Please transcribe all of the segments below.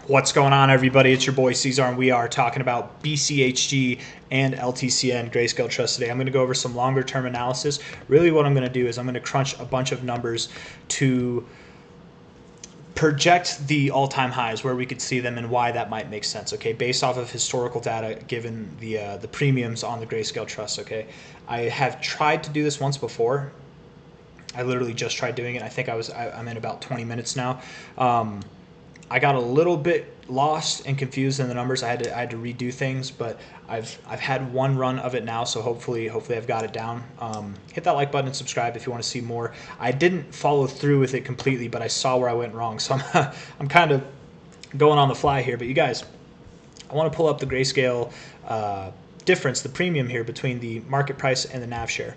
What's going on, everybody? It's your boy C-Zar, and we are talking about BCHG and LTCN Grayscale Trust today. I'm going to go over some longer term analysis. Really what I'm going to do is I'm going to crunch a bunch of numbers to project the all-time highs, where we could see them and why that might make sense, okay, based off of historical data given the premiums on the Grayscale Trust, okay. I have tried to do this once before. I literally just tried doing it. I think I'm in about 20 minutes now. I got a little bit lost and confused in the numbers. I had to redo things, but I've had one run of it now, so hopefully I've got it down. Hit that like button and subscribe if you want to see more. I didn't follow through with it completely, but I saw where I went wrong, so I'm kind of going on the fly here. But you guys, I want to pull up the Grayscale difference, the premium here between the market price and the NAV share.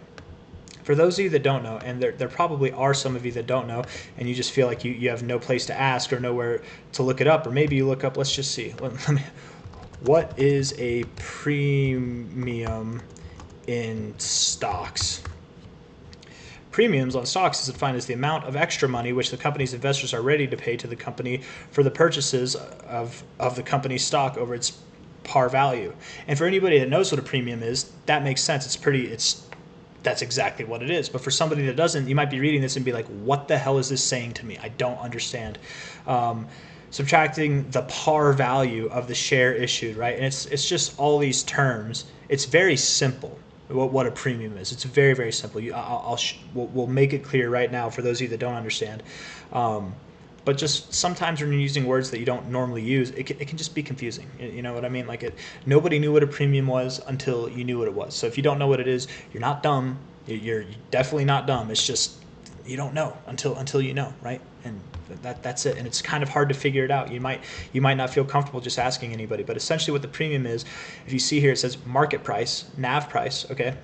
For those of you that don't know, and there probably are some of you that don't know, and you just feel like you have no place to ask or nowhere to look it up, or maybe you look up, let's just see, what is a premium in stocks? Premiums on stocks is defined as the amount of extra money which the company's investors are ready to pay to the company for the purchases of the company's stock over its par value. And for anybody that knows what a premium is, that makes sense. That's exactly what it is. But for somebody that doesn't, you might be reading this and be like, what the hell is this saying to me? I don't understand. Subtracting the par value of the share issued, right? And it's just all these terms. It's very simple what a premium is. It's very, very simple. We'll make it clear right now for those of you that don't understand. But just sometimes when you're using words that you don't normally use, it can just be confusing. You know what I mean? Like nobody knew what a premium was until you knew what it was. So if you don't know what it is, you're not dumb. You're definitely not dumb. It's just you don't know until you know, right? And that's it. And it's kind of hard to figure it out. You might not feel comfortable just asking anybody. But essentially what the premium is, if you see here, it says market price, NAV price, okay?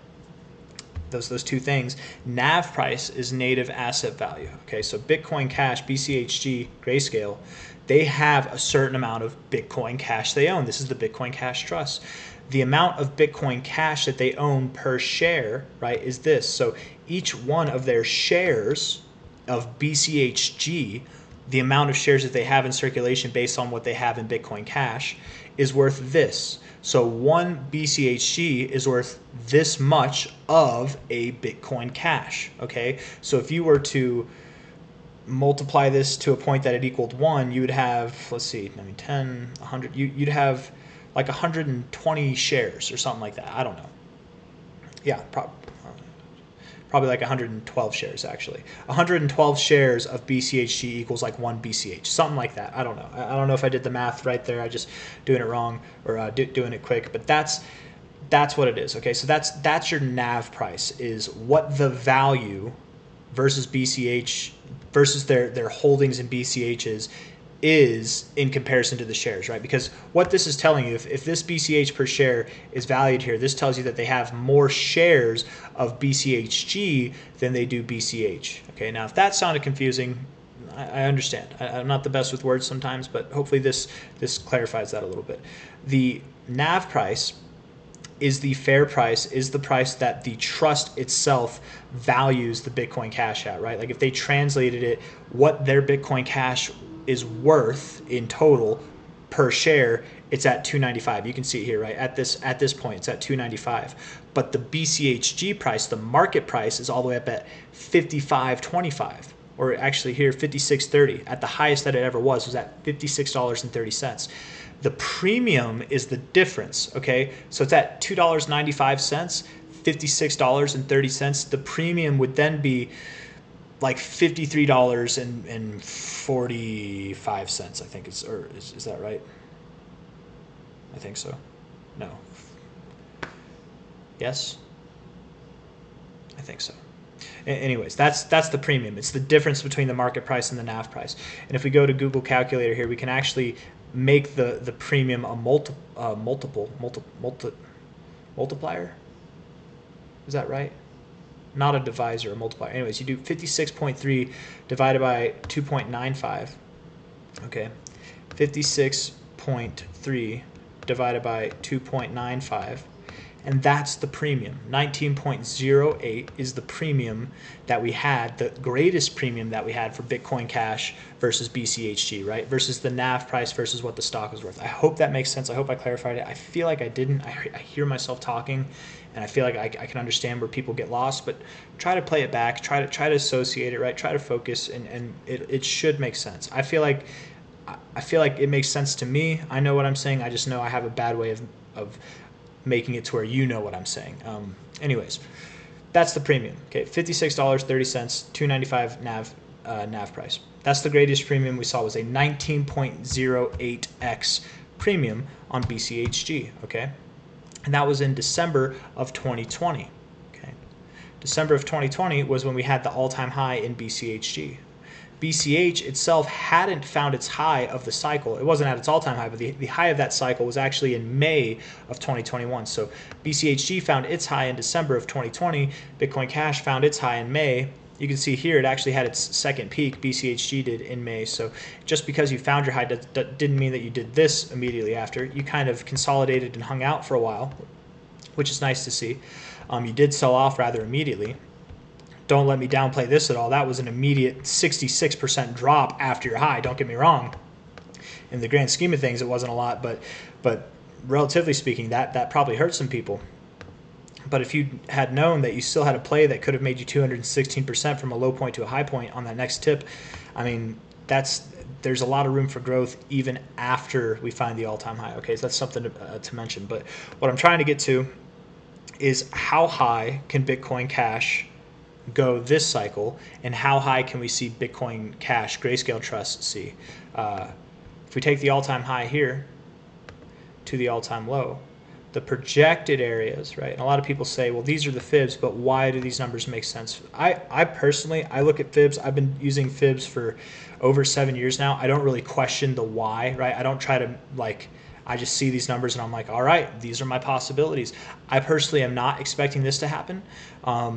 Those two things. NAV price is native asset value. Okay, so Bitcoin Cash, BCHG, Grayscale, they have a certain amount of Bitcoin Cash they own. This is the Bitcoin Cash Trust. The amount of Bitcoin Cash that they own per share, right, is this. So each one of their shares of BCHG, the amount of shares that they have in circulation based on what they have in Bitcoin Cash, is worth this. So one BCHG is worth this much of a Bitcoin Cash, okay? So if you were to multiply this to a point that it equaled 1, you would have, let's see, 10, 100, you'd have like 120 shares or something like that. I don't know. Yeah, probably like 112 shares, actually. 112 shares of BCHG equals like 1 BCH, something like that. I don't know. I don't know if I did the math right there. I just doing it wrong or doing it quick. But that's what it is. Okay, so that's your NAV price, is what the value versus BCH versus their holdings in BCHs is in comparison to the shares, right? Because what this is telling you, if this BCH per share is valued here, this tells you that they have more shares of BCHG than they do BCH. Okay, now if that sounded confusing, I understand. I'm not the best with words sometimes, but hopefully this clarifies that a little bit. The NAV price is the fair price, is the price that the trust itself values the Bitcoin Cash at, right? Like if they translated it, what their Bitcoin Cash is worth in total per share, it's at $295. You can see it here, right? At this point, it's at $295. But the BCHG price, the market price, is all the way up at $55.25, or actually here $56.30. At the highest that it ever was at $56.30. The premium is the difference. Okay, so it's at $2.95, $56.30. The premium would then be like $53.45, I think is that right? I think so. No. Yes? I think so. Anyways, that's the premium. It's the difference between the market price and the NAV price. And if we go to Google Calculator here, we can actually make the premium a multiplier. Is that right? Not a divisor, a multiplier. Anyways, you do 56.3 divided by 2.95. Okay, 56.3 divided by 2.95, And that's the premium. 19.08 is the premium that we had, the greatest premium that we had for Bitcoin Cash versus BCHG, right? Versus the NAV price versus what the stock was worth. I hope that makes sense. I hope I clarified it. I feel like I didn't. I hear myself talking, and I feel like I can understand where people get lost, but try to play it back, try to associate it, right? Try to focus, and it should make sense. I feel like it makes sense to me. I know what I'm saying. I just know I have a bad way of making it to where you know what I'm saying. Anyways, that's the premium. Okay, $56.30, $2.95 NAV price. That's the greatest premium we saw, was a 19.08x premium on BCHG. Okay, and that was in December of 2020. Okay, December of 2020 was when we had the all-time high in BCHG. BCH itself hadn't found its high of the cycle. It wasn't at its all-time high, but the high of that cycle was actually in May of 2021. So BCHG found its high in December of 2020. Bitcoin Cash found its high in May. You can see here it actually had its second peak, BCHG did, in May. So just because you found your high didn't mean that you did this immediately after. You kind of consolidated and hung out for a while, which is nice to see. You did sell off rather immediately. Don't let me downplay this at all. That was an immediate 66% drop after your high. Don't get me wrong. In the grand scheme of things, it wasn't a lot, but relatively speaking, that probably hurt some people. But if you had known that you still had a play that could have made you 216% from a low point to a high point on that next tip, I mean, there's a lot of room for growth even after we find the all-time high. Okay, so that's something to mention. But what I'm trying to get to is, how high can Bitcoin Cash go this cycle, and how high can we see Bitcoin Cash Grayscale Trust see? If we take the all-time high here to the all-time low, the projected areas, right? And a lot of people say, well, these are the fibs, but why do these numbers make sense? I personally, I look at fibs. I've been using fibs for over 7 years now. I don't really question the why, right? I don't try to I just see these numbers and I'm like, all right, these are my possibilities. I personally am not expecting this to happen,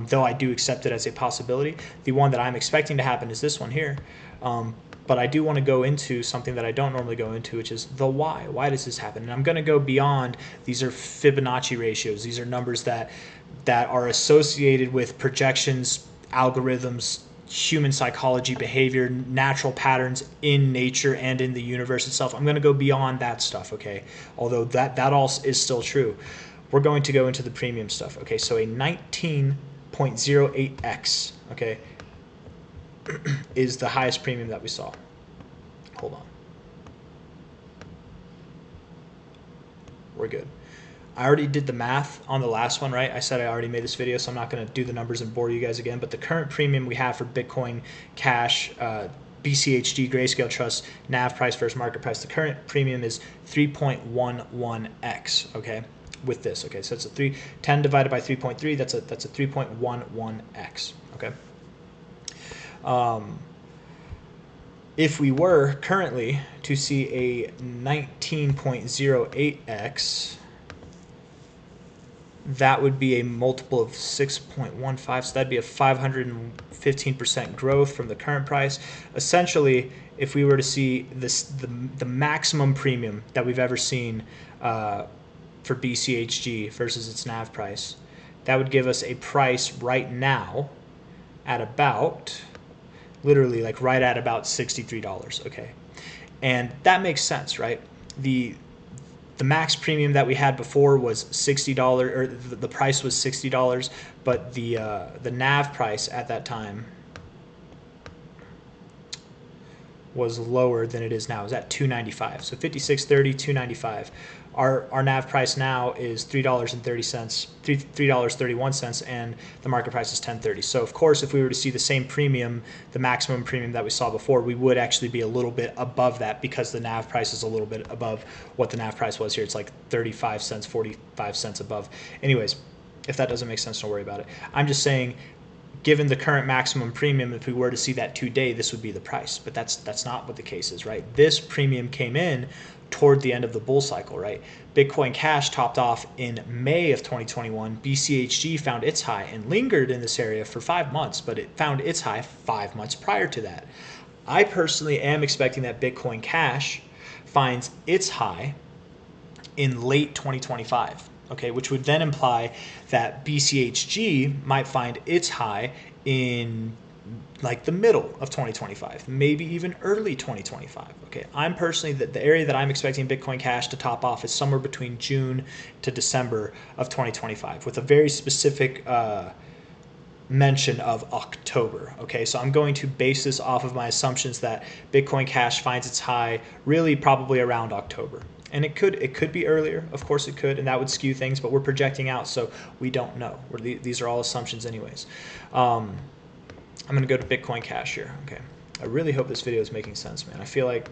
though I do accept it as a possibility. The one that I'm expecting to happen is this one here. But I do want to go into something that I don't normally go into, which is the why. Why does this happen? And I'm going to go beyond. These are Fibonacci ratios. These are numbers that are associated with projections, algorithms, human psychology, behavior, natural patterns in nature and in the universe itself. I'm going to go beyond that stuff, okay? Although that all is still true. We're going to go into the premium stuff, okay? So a 19.08x, okay, is the highest premium that we saw. Hold on. We're good. I already did the math on the last one, right? I said I already made this video, so I'm not going to do the numbers and bore you guys again. But the current premium we have for Bitcoin Cash, BCHG, Grayscale Trust, NAV price versus market price, the current premium is 3.11x, okay, with this. Okay, so it's 10 divided by 3.3, that's a 3.11x, okay? If we were currently to see a 19.08x, that would be a multiple of 6.15, so that'd be a 515% growth from the current price. Essentially, if we were to see the maximum premium that we've ever seen for BCHG versus its NAV price, that would give us a price right now at about, literally like right at about $63, okay? And that makes sense, right? The max premium that we had before was $60, or the price was $60, but the NAV price at that time was lower than it is now. It was at $2.95. So $56.30, $2.95. Our NAV price now is $3.31, and the market price is $10.30. So of course, if we were to see the same premium, the maximum premium that we saw before, we would actually be a little bit above that, because the NAV price is a little bit above what the NAV price was here. It's like 35 cents, 45 cents above. Anyways, if that doesn't make sense, don't worry about it. I'm just saying, given the current maximum premium, if we were to see that today, this would be the price. But that's not what the case is, right? This premium came in toward the end of the bull cycle, right? Bitcoin Cash topped off in May of 2021. BCHG found its high and lingered in this area for 5 months, but it found its high 5 months prior to that. I personally am expecting that Bitcoin Cash finds its high in late 2025. okay, which would then imply that BCHG might find its high in like the middle of 2025, maybe even early 2025. Okay, I'm personally, the area that I'm expecting Bitcoin Cash to top off is somewhere between June to December of 2025, with a very specific mention of October. Okay, so I'm going to base this off of my assumptions that Bitcoin Cash finds its high really probably around October. And it could be earlier, of course it could, and that would skew things, but we're projecting out, so we don't know. These are all assumptions anyways. I'm going to go to Bitcoin Cash here. Okay, I really hope this video is making sense, man. I feel like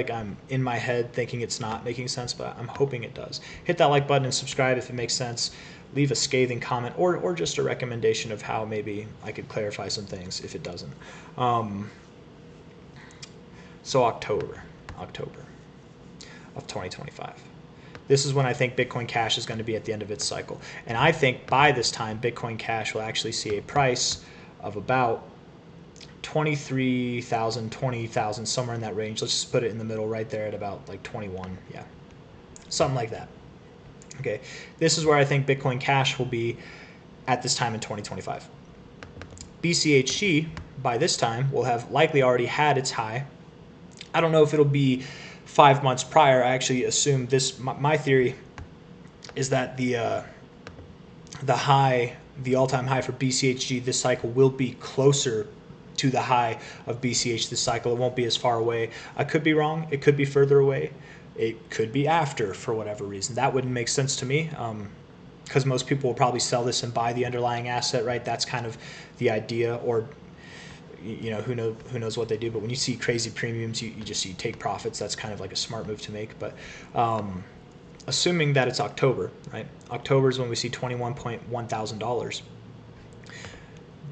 I'm in my head thinking it's not making sense, but I'm hoping it does. Hit that like button and subscribe if it makes sense. Leave a scathing comment or just a recommendation of how maybe I could clarify some things if it doesn't. So October of 2025. This is when I think Bitcoin Cash is going to be at the end of its cycle. And I think by this time, Bitcoin Cash will actually see a price of about 23,000, 20,000, somewhere in that range. Let's just put it in the middle right there at about like 21. Yeah, something like that. Okay, this is where I think Bitcoin Cash will be at this time in 2025. BCHG by this time will have likely already had its high. I don't know if it'll be 5 months prior. I actually assume this. My theory is that the all-time high for BCHG this cycle will be closer to the high of BCH this cycle. It won't be as far away. I could be wrong. It could be further away. It could be after for whatever reason. That wouldn't make sense to me, because most people will probably sell this and buy the underlying asset, right? That's kind of the idea, or who knows what they do. But when you see crazy premiums, you take profits. That's kind of like a smart move to make. But assuming that it's October, right? October is when we see $21,100.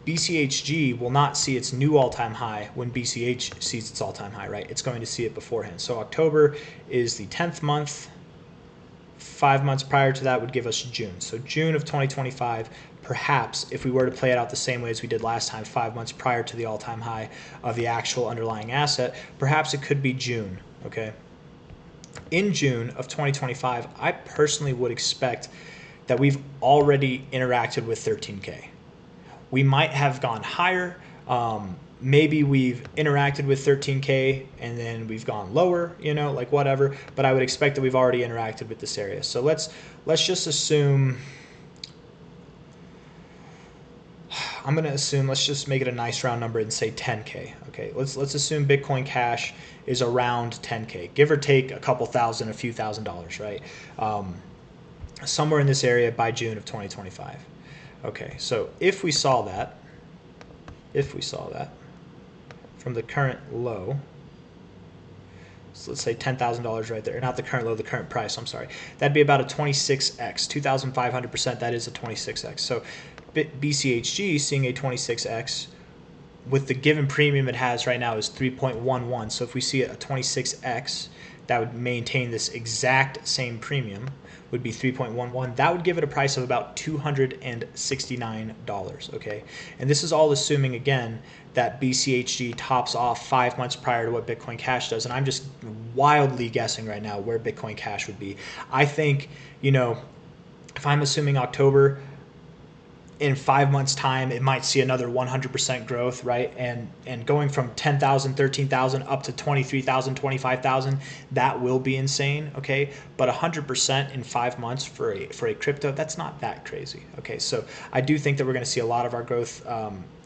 BCHG will not see its new all-time high when BCH sees its all-time high, right? It's going to see it beforehand. So October is the 10th month. 5 months prior to that would give us June. So June of 2025, perhaps, if we were to play it out the same way as we did last time, 5 months prior to the all-time high of the actual underlying asset, perhaps it could be June, okay? In June of 2025, I personally would expect that we've already interacted with 13K. We might have gone higher. Maybe we've interacted with 13K and then we've gone lower, like whatever. But I would expect that we've already interacted with this area. So let's just assume. I'm going to assume, let's just make it a nice round number and say 10K. Okay, let's assume Bitcoin Cash is around 10K, give or take a couple thousand, a few $1,000s, right? Somewhere in this area by June of 2025. Okay, so if we saw that from the current low, so let's say $10,000 right there, not the current low, the current price, I'm sorry, that'd be about a 26x, 2,500%, that is a 26x. So BCHG seeing a 26x with the given premium it has right now is 3.11. So if we see a 26x, that would maintain this exact same premium, would be 3.11. That would give it a price of about $269, okay? And this is all assuming, again, that BCHG tops off 5 months prior to what Bitcoin Cash does. And I'm just wildly guessing right now where Bitcoin Cash would be. I think, if I'm assuming October, in 5 months' time, it might see another 100% growth, right? And going from 10,000, 13,000 up to 23,000, 25,000, that will be insane, okay? But 100% in 5 months for a crypto, that's not that crazy, okay? So I do think that we're going to see a lot of our growth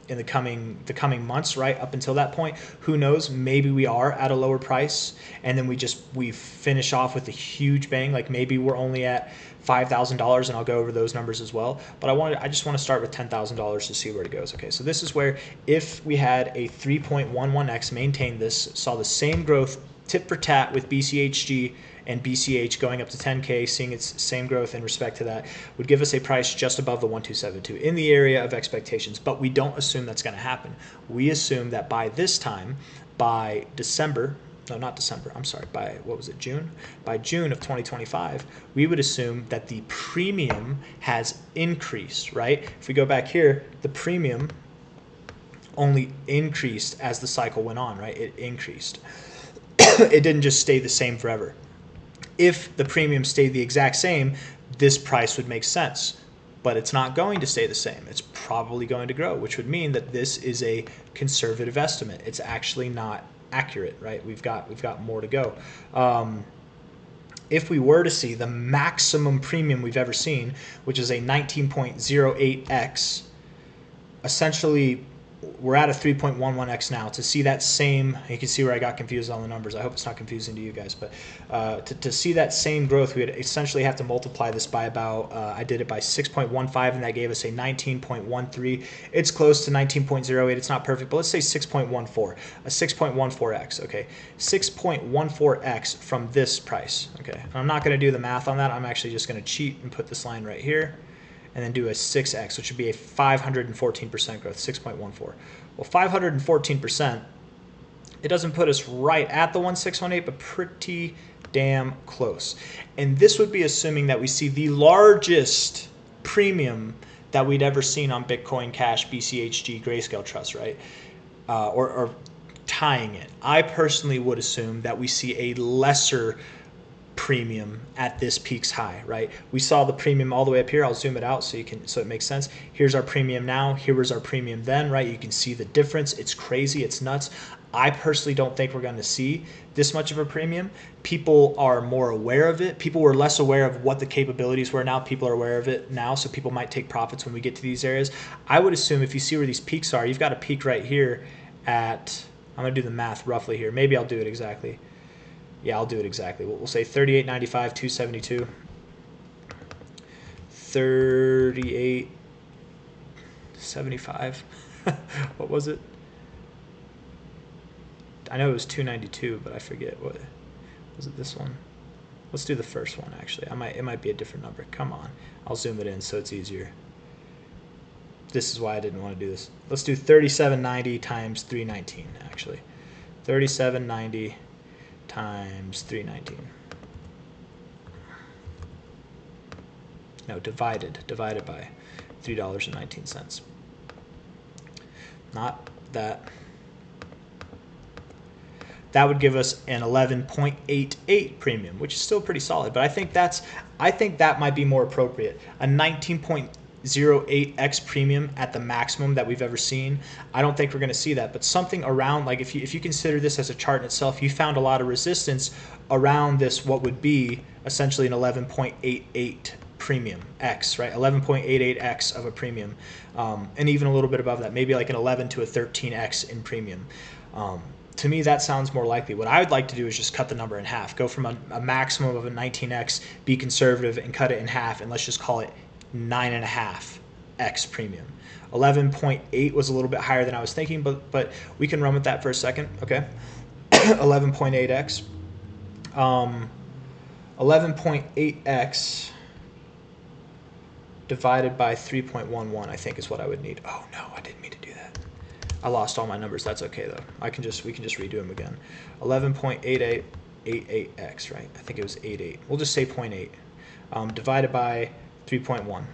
in the coming months, right? Up until that point, who knows? Maybe we are at a lower price, and then we finish off with a huge bang. Like maybe we're only at $5,000, and I'll go over those numbers as well. But I just want to start with $10,000 to see where it goes. Okay, so this is where if we had a 3.11x, maintained this, saw the same growth tit for tat with BCHG and BCH going up to 10K, seeing its same growth in respect to that, would give us a price just above the 1272 in the area of expectations. But we don't assume that's going to happen. We assume that by this time, by December, no, not December, I'm sorry, by, what was it, June? By June of 2025, we would assume that the premium has increased, right? If we go back here, the premium only increased as the cycle went on, right? It increased. It didn't just stay the same forever. If the premium stayed the exact same, this price would make sense. But it's not going to stay the same. It's probably going to grow, which would mean that this is a conservative estimate. It's actually not accurate, right? We've got more to go. If we were to see the maximum premium we've ever seen, which is a 19.08x, essentially we're at a 3.11x now. To see that same, you can see where I got confused on the numbers. I hope it's not confusing to you guys, but to see that same growth, we would essentially have to multiply this by about, I did it by 6.15, and that gave us a 19.13. It's close to 19.08. It's not perfect, but let's say 6.14, a 6.14x, okay? 6.14x from this price, okay? And I'm not going to do the math on that. I'm actually just going to cheat and put this line right here, and then do a 6x, which would be a 514% growth, 6.14. Well, 514%, it doesn't put us right at the 1618, but pretty damn close. And this would be assuming that we see the largest premium that we'd ever seen on Bitcoin Cash, BCHG, Grayscale Trust, right? Or tying it. I personally would assume that we see a lesser premium at this peak's high, right? We saw the premium all the way up here. I'll zoom it out so it makes sense. Here's our premium now. Here was our premium then, right? You can see the difference. It's crazy. It's nuts. I personally don't think we're going to see this much of a premium. People are more aware of it. People were less aware of what the capabilities were. Now people are aware of it now, so people might take profits when we get to these areas. I would assume if you see where these peaks are, you've got a peak right here at, I'm going to do the math roughly here. Maybe I'll do it exactly. Yeah, I'll do it exactly. We'll say 38.95, 272, 38.75. What was it? I know it was 292, but I forget what was it. This one. Let's do the first one actually. It might be a different number. Come on, I'll zoom it in so it's easier. This is why I didn't want to do this. Let's do 3790 times 319 actually. 3790 times 319. No, divided by $3.19. Not that. That would give us an 11.88 premium, which is still pretty solid. But I think that might be more appropriate. A 19.08x premium at the maximum that we've ever seen. I don't think we're going to see that, but something around, like if you consider this as a chart in itself, you found a lot of resistance around this, what would be essentially an 11.88 premium x, right? 11.88x of a premium, and even a little bit above that, maybe like an 11 to a 13x in premium. To me, that sounds more likely. What I would like to do is just cut the number in half, go from a maximum of a 19x, be conservative, and cut it in half, and let's just call it 9.5x premium. 11.8 was a little bit higher than I was thinking, but we can run with that for a second, okay? 11.8x. 11.8x divided by 3.11, I think is what I would need. Oh no, I didn't mean to do that. I lost all my numbers. That's okay though. We can just redo them again. 11.8888x, right? I think it was 88. We'll just say 0.8 divided by 3.1,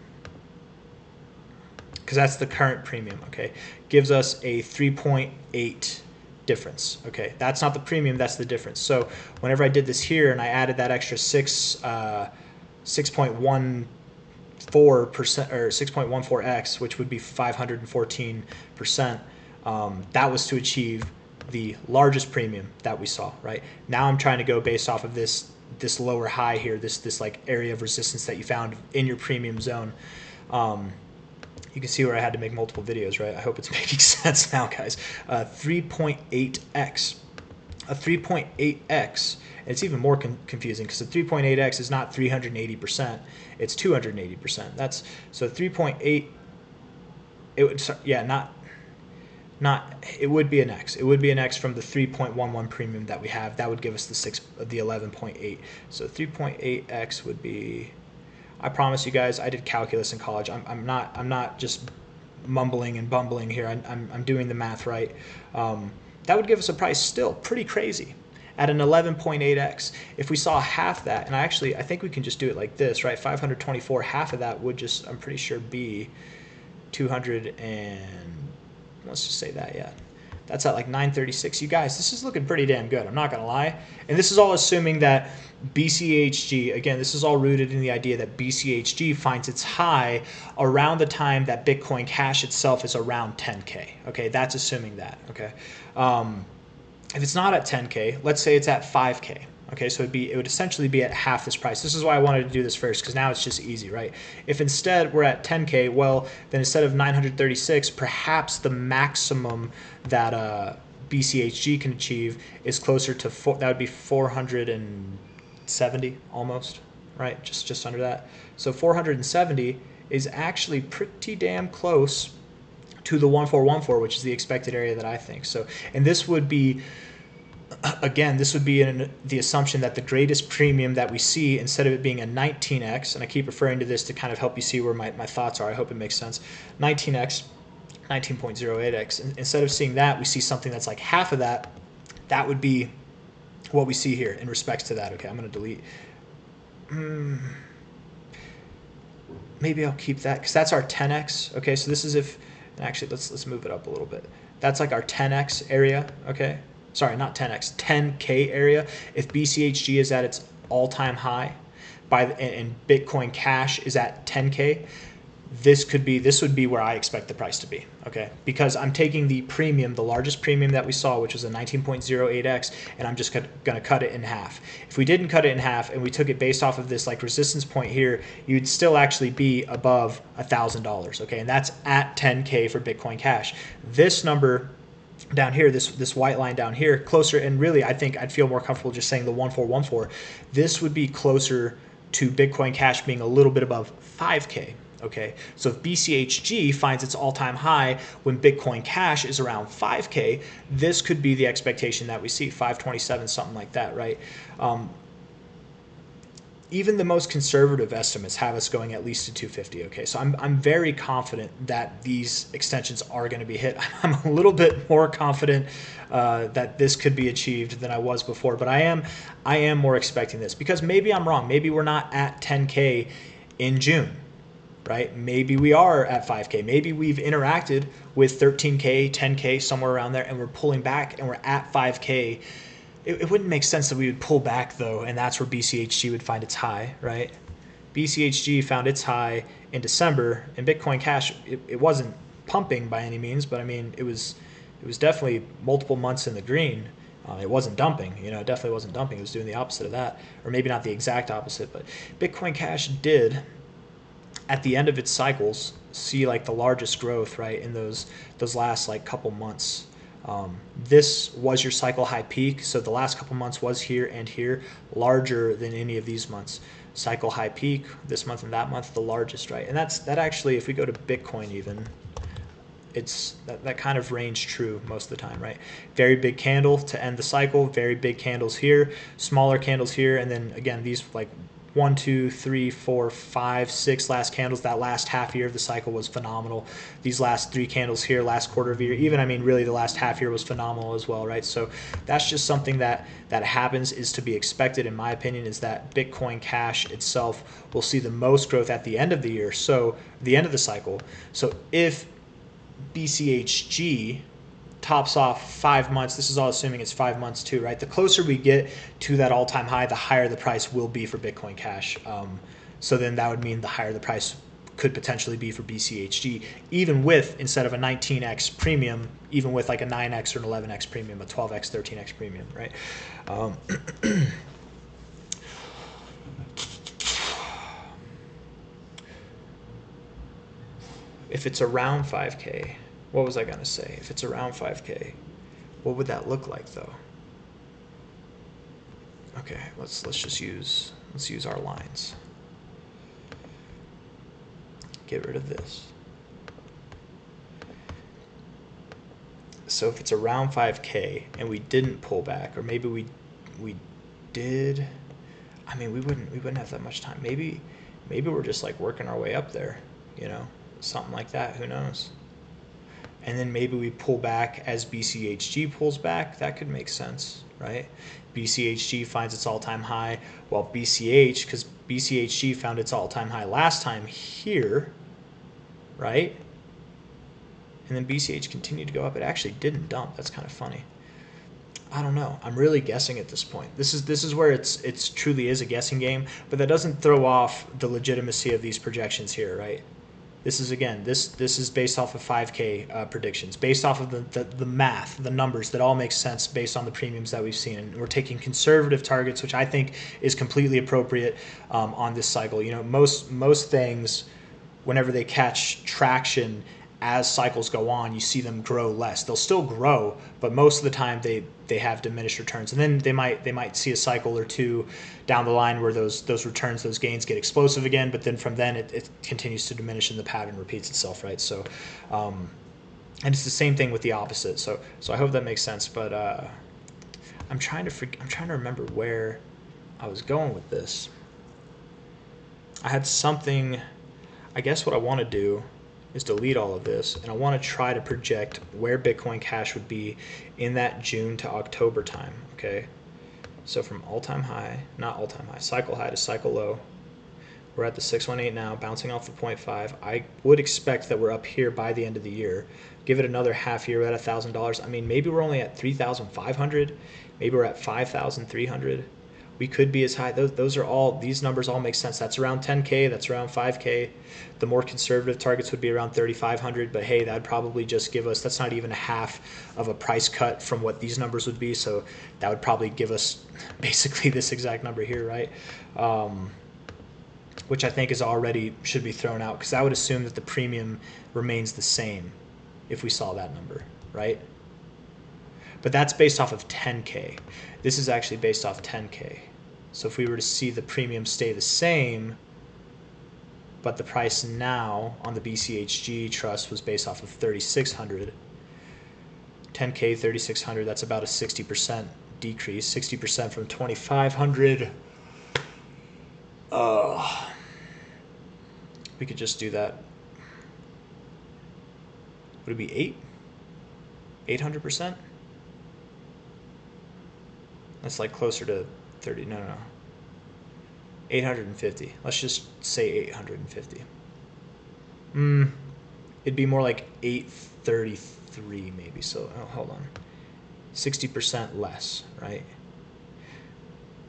because that's the current premium, okay? Gives us a 3.8 difference, okay? That's not the premium, that's the difference. So whenever I did this here and I added that extra 6.14% or 6.14x, which would be 514%, that was to achieve the largest premium that we saw, right? Now I'm trying to go based off of this lower high here, this like area of resistance that you found in your premium zone. You can see where I had to make multiple videos, right? I hope it's making sense now, guys. 3.8x. A 3.8x, and it's even more confusing because the 3.8x is not 380%, it's 280%. That's so 3.8. It would, yeah, it would be an x. It would be an x from the 3.11 premium that we have. That would give us the 11.8. So 3.8x would be. I promise you guys, I did calculus in college. I'm not just mumbling and bumbling here. I'm doing the math right. That would give us a price still pretty crazy at an 11.8x. If we saw half that, and I think we can just do it like this, right? 524, half of that would just, I'm pretty sure, be 200 and, let's just say that, yeah. That's at like 936. You guys, this is looking pretty damn good. I'm not going to lie. And this is all assuming that BCHG, again, this is all rooted in the idea that BCHG finds its high around the time that Bitcoin Cash itself is around 10K. Okay, that's assuming that. Okay, if it's not at 10K, let's say it's at 5K. Okay, so it would essentially be at half this price. This is why I wanted to do this first, because now it's just easy, right? If instead we're at 10K, well, then instead of 936, perhaps the maximum that BCHG can achieve is closer to that would be 470 almost, right? Just under that. So 470 is actually pretty damn close to the 1414, which is the expected area that I think. So, and this would be, again, this would be in the assumption that the greatest premium that we see, instead of it being a 19x, and I keep referring to this to kind of help you see where my thoughts are. I hope it makes sense. 19x, 19.08x. Instead of seeing that, we see something that's like half of that. That would be what we see here in respects to that. Okay, I'm going to delete. Maybe I'll keep that because that's our 10x. Okay, so this is if, actually let's move it up a little bit. That's like our 10x area. Okay, sorry, not 10x, 10K area. If BCHG is at its all-time high, and Bitcoin Cash is at 10K, this would be where I expect the price to be, okay? Because I'm taking the premium, the largest premium that we saw, which was a 19.08x, and I'm just gonna cut it in half. If we didn't cut it in half and we took it based off of this like resistance point here, you'd still actually be above $1,000, okay? And that's at 10K for Bitcoin Cash. This number down here, this white line down here, closer, and really I think I'd feel more comfortable just saying the 1414. This would be closer to Bitcoin Cash being a little bit above 5K. Okay, so if BCHG finds its all-time high when Bitcoin Cash is around 5K, this could be the expectation that we see, 527, something like that, right? Even the most conservative estimates have us going at least to 250. Okay, so I'm very confident that these extensions are going to be hit. I'm a little bit more confident that this could be achieved than I was before, but I am more expecting this because maybe I'm wrong. Maybe we're not at 10K in June. Right? Maybe we are at 5K. Maybe we've interacted with 13K, 10K, somewhere around there, and we're pulling back and we're at 5K. It wouldn't make sense that we would pull back, though, and that's where BCHG would find its high, right? BCHG found its high in December, and Bitcoin Cash, it wasn't pumping by any means, but I mean, it was definitely multiple months in the green. It wasn't dumping, it definitely wasn't dumping. It was doing the opposite of that, or maybe not the exact opposite, but Bitcoin Cash did, at the end of its cycles, see like the largest growth, right, in those last like couple months. This was your cycle high peak, so the last couple months was here and here, larger than any of these months. Cycle high peak this month and that month, the largest, right? And that actually, if we go to Bitcoin even, it's that kind of range true most of the time, right? Very big candle to end the cycle, very big candles here, smaller candles here, and then again these like 1, 2, 3, 4, 5, 6 last candles. That last half year of the cycle was phenomenal. These last 3 candles here, last quarter of the year, even, I mean, really the last half year was phenomenal as well, right? So that's just something that happens, is to be expected, in my opinion, is that Bitcoin Cash itself will see the most growth at the end of the year, so the end of the cycle. So if BCHG tops off 5 months, this is all assuming it's 5 months too, right? The closer we get to that all-time high, the higher the price will be for Bitcoin Cash. So then that would mean the higher the price could potentially be for BCHG, even with, instead of a 19x premium, even with like a 9x or an 11x premium, a 12x, 13x premium, right? If it's around 5K, what was I going to say? If it's around 5K, what would that look like though? Okay, let's use our lines. Get rid of this. So if it's around 5K and we didn't pull back, or maybe we did, I mean, we wouldn't have that much time. Maybe we're just like working our way up there, something like that. Who knows? And then maybe we pull back as BCHG pulls back. That could make sense, right? BCHG finds its all-time high, while because BCHG found its all-time high last time here, right? And then BCH continued to go up. It actually didn't dump. That's kind of funny. I don't know. I'm really guessing at this point. This is where it's truly is a guessing game, but that doesn't throw off the legitimacy of these projections here, right? This is again, this is based off of 5K predictions, based off of the math, the numbers that all make sense based on the premiums that we've seen, and we're taking conservative targets, which I think is completely appropriate on this cycle. You know, most things, whenever they catch traction as cycles go on, you see them grow less. They'll still grow, but most of the time they have diminished returns. And then they might see a cycle or two down the line where those returns, those gains get explosive again, but then from then it continues to diminish and the pattern repeats itself, right? So and it's the same thing with the opposite. So I hope that makes sense, but I'm trying to remember where I was going with this. I had something. I guess what I want to do is delete all of this, and I want to try to project where Bitcoin Cash would be in that June to October time, okay? So from all-time high, not all-time high, cycle high to cycle low, we're at the 618 now, bouncing off the 0.5. I would expect that we're up here by the end of the year. Give it another half year at $1,000. I mean, maybe we're only at 3,500, maybe we're at 5,300. We could be as high. Those are all, these numbers all make sense. That's around 10K, that's around 5K. The more conservative targets would be around 3,500, but hey, that'd probably just give us, that's not even a half of a price cut from what these numbers would be, so that would probably give us basically this exact number here, right? Which I think is already, should be thrown out, because I would assume that the premium remains the same if we saw that number, right? But that's based off of 10K. This is actually based off 10K. So if we were to see the premium stay the same, but the price now on the BCHG trust was based off of 3,600, 10K, 3,600, that's about a 60% decrease, 60% from 2,500. We could just do that. Would it be 800%? That's like closer to 30. No. 850. Let's just say 850. It'd be more like 833 maybe. So hold on. 60% less, right?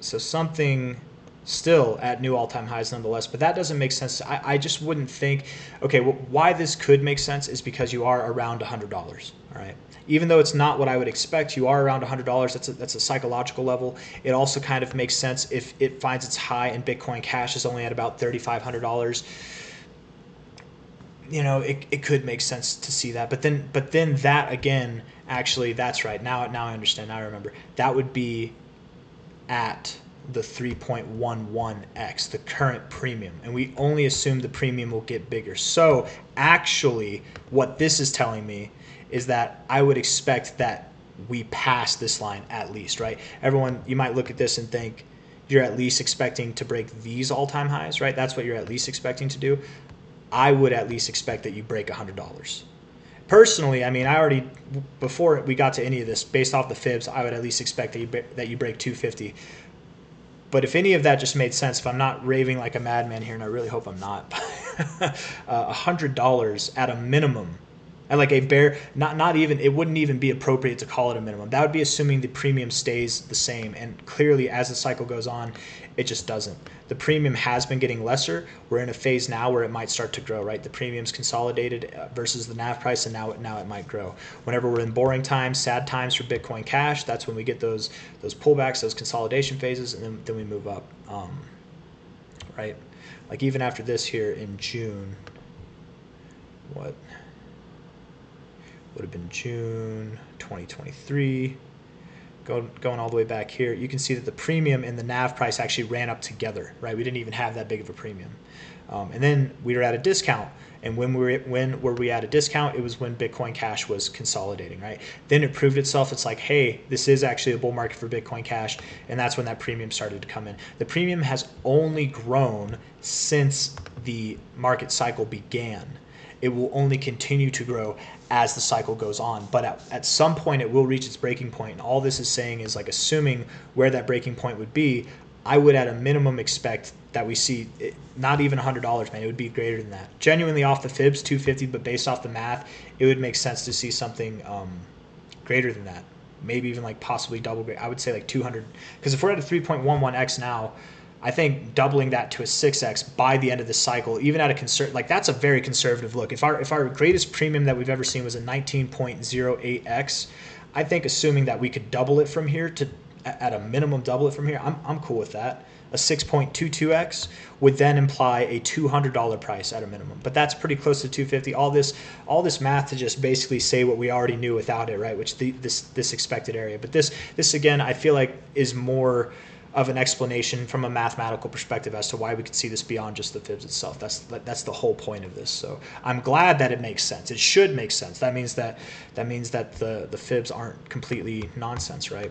So something still at new all-time highs nonetheless, but that doesn't make sense. I just wouldn't think, okay, well, why this could make sense is because you are around $100, all right? Even though it's not what I would expect, you are around $100. That's a psychological level. It also kind of makes sense if it finds its high and Bitcoin Cash is only at about $3,500. You know, it could make sense to see that. But then that again, actually, that's right. Now I understand. Now I remember. That would be at the 3.11x, the current premium, and we only assume the premium will get bigger. So actually, what this is telling me is that I would expect that we pass this line at least, right? Everyone, you might look at this and think you're at least expecting to break these all-time highs, right? That's what you're at least expecting to do. I would at least expect that you break $100. Personally, I mean, I already, before we got to any of this, based off the fibs, I would at least expect that you break 250. But if any of that just made sense, if I'm not raving like a madman here, and I really hope I'm not, $100 at a minimum, at like a bare, not even, it wouldn't even be appropriate to call it a minimum. That would be assuming the premium stays the same, and clearly as the cycle goes on, it just doesn't. The premium has been getting lesser. We're in a phase now where it might start to grow, right? The premium's consolidated versus the NAV price, and now it might grow. Whenever we're in boring times, sad times for Bitcoin Cash, that's when we get those pullbacks, those consolidation phases, and then we move up, right? Like even after this here in June, what would have been June 2023, going all the way back here, you can see that the premium and the NAV price actually ran up together, right? We didn't even have that big of a premium. And then we were at a discount. And when were we at a discount? It was when Bitcoin Cash was consolidating, right? Then it proved itself. It's like, hey, this is actually a bull market for Bitcoin Cash. And that's when that premium started to come in. The premium has only grown since the market cycle began. It will only continue to grow as the cycle goes on, but at some point it will reach its breaking point. And all this is saying is like assuming where that breaking point would be, I would at a minimum expect that we see it, not even $100, man. It would be greater than that. Genuinely off the fibs, 250, but based off the math, it would make sense to see something greater than that. maybe even like possibly double. I would say like 200, because if we're at a 3.11x now, I think doubling that to a 6x by the end of the cycle, even at a like that's a very conservative look. If our greatest premium that we've ever seen was a 19.08x, I think assuming that we could double it from here to at a minimum double it from here, I'm cool with that. A 6.22x would then imply a $200 price at a minimum, but that's pretty close to 250. All this math to just basically say what we already knew without it, right? Which this expected area, but this again, I feel like is more of an explanation from a mathematical perspective as to why we could see this beyond just the fibs itself. That's the whole point of this. So I'm glad that it makes sense. It should make sense. That means that the fibs aren't completely nonsense, right?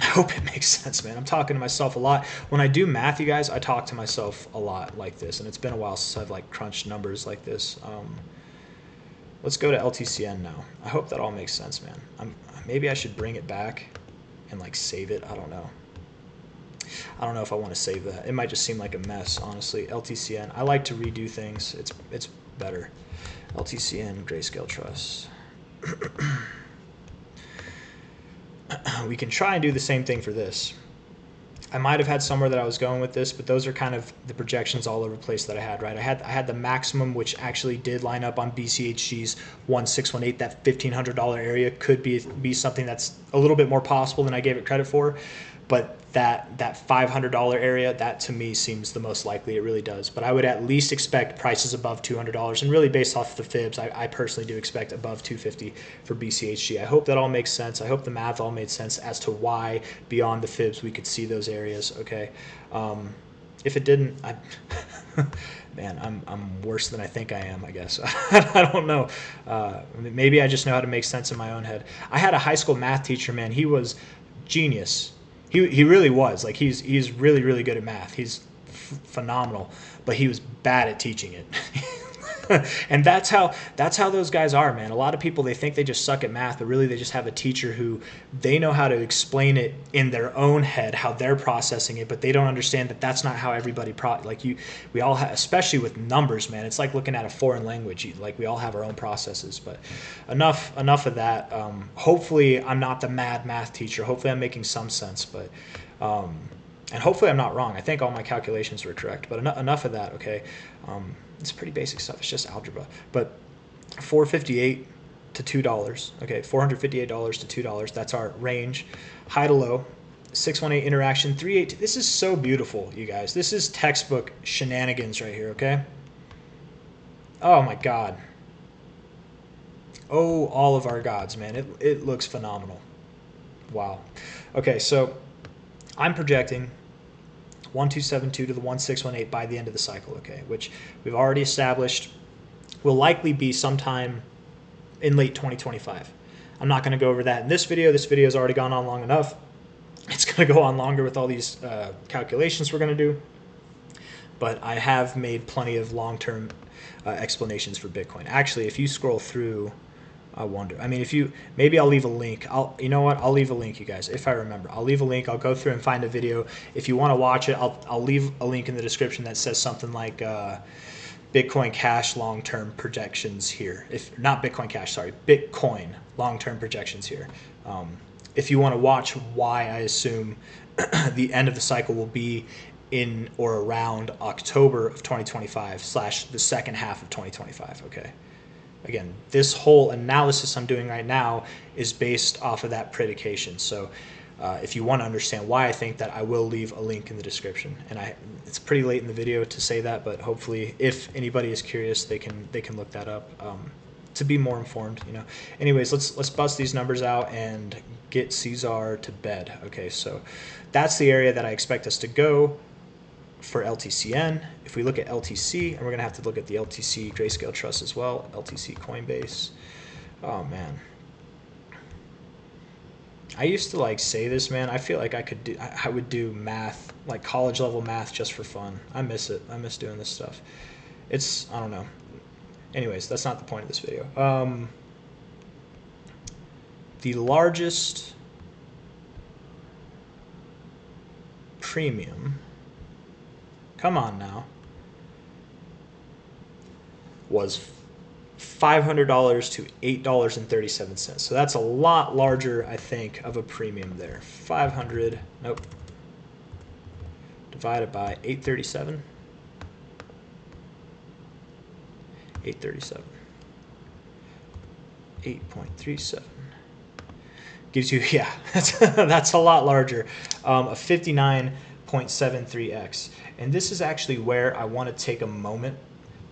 I hope it makes sense, man. I'm talking to myself a lot. When I do math, you guys, I talk to myself a lot like this, and it's been a while since I've like crunched numbers like this. Let's go to LTCN now. I hope that all makes sense, man. Maybe I should bring it back and like save it. I don't know. I don't know if I want to save that. It might just seem like a mess, honestly. LTCN. I like to redo things. It's better. LTCN Grayscale Trust. We can try and do the same thing for this. I might have had somewhere that I was going with this, but those are kind of the projections all over the place that I had, right? I had the maximum, which actually did line up on BCHG's 1618. That $1,500 area could be something that's a little bit more possible than I gave it credit for, but that $500 area, that to me seems the most likely. It really does. But I would at least expect prices above $200, and really based off the fibs, I personally do expect above 250 for BCHG. I hope that all makes sense. I hope the math all made sense as to why beyond the fibs we could see those areas. Okay, if it didn't, man, I'm worse than I think I am, I guess. I don't know. Maybe I just know how to make sense in my own head. I had a high school math teacher, man. He was genius. He really was. Like he's really, really good at math. He's phenomenal, but he was bad at teaching it. And that's how those guys are, man. A lot of people, they think they just suck at math, but really they just have a teacher who they know how to explain it in their own head, how they're processing it, but they don't understand that that's not how everybody we all have, especially with numbers, man. It's like looking at a foreign language. Like we all have our own processes. But enough of that. Hopefully I'm not the mad math teacher. Hopefully I'm making some sense, but and hopefully I'm not wrong. I think all my calculations were correct, but enough of that. Okay. It's pretty basic stuff. It's just algebra. But $458 to $2. Okay, $458 to $2. That's our range. High to low. 618 interaction. 38. This is so beautiful, you guys. This is textbook shenanigans right here. Okay. Oh my God. Oh, all of our gods, man. It looks phenomenal. Wow. Okay, so I'm projecting 1272 to the 1618 by the end of the cycle, okay, which we've already established will likely be sometime in late 2025. I'm not going to go over that in this video. This video has already gone on long enough. It's going to go on longer with all these calculations we're going to do, but I have made plenty of long-term explanations for Bitcoin. Actually, if you scroll through, I wonder. I mean, maybe I'll leave a link. You know what? I'll leave a link, you guys, if I remember. I'll leave a link. I'll go through and find a video. If you want to watch it, I'll leave a link in the description that says something like Bitcoin Cash long-term projections here. If not Bitcoin Cash, sorry, Bitcoin long-term projections here. If you want to watch why I assume the end of the cycle will be in or around October of 2025 / the second half of 2025. Okay. Again, this whole analysis I'm doing right now is based off of that predication. So if you want to understand why I think that, I will leave a link in the description. And it's pretty late in the video to say that, but hopefully if anybody is curious, they can look that up to be more informed, you know. Anyways, let's bust these numbers out and get C-Zar to bed. Okay, so that's the area that I expect us to go for LTCN. If we look at LTC, and we're going to have to look at the LTC Grayscale Trust as well, LTC Coinbase. Oh, man. I used to like say this, man. I feel like I would do math, like college level math just for fun. I miss it. I miss doing this stuff. I don't know. Anyways, that's not the point of this video. The largest premium, come on now, was $500 to $8.37. So that's a lot larger, I think, of a premium there. 500, nope, divided by 837. 837. 8.37 gives you, yeah, that's a lot larger, a 59.73x. And this is actually where I want to take a moment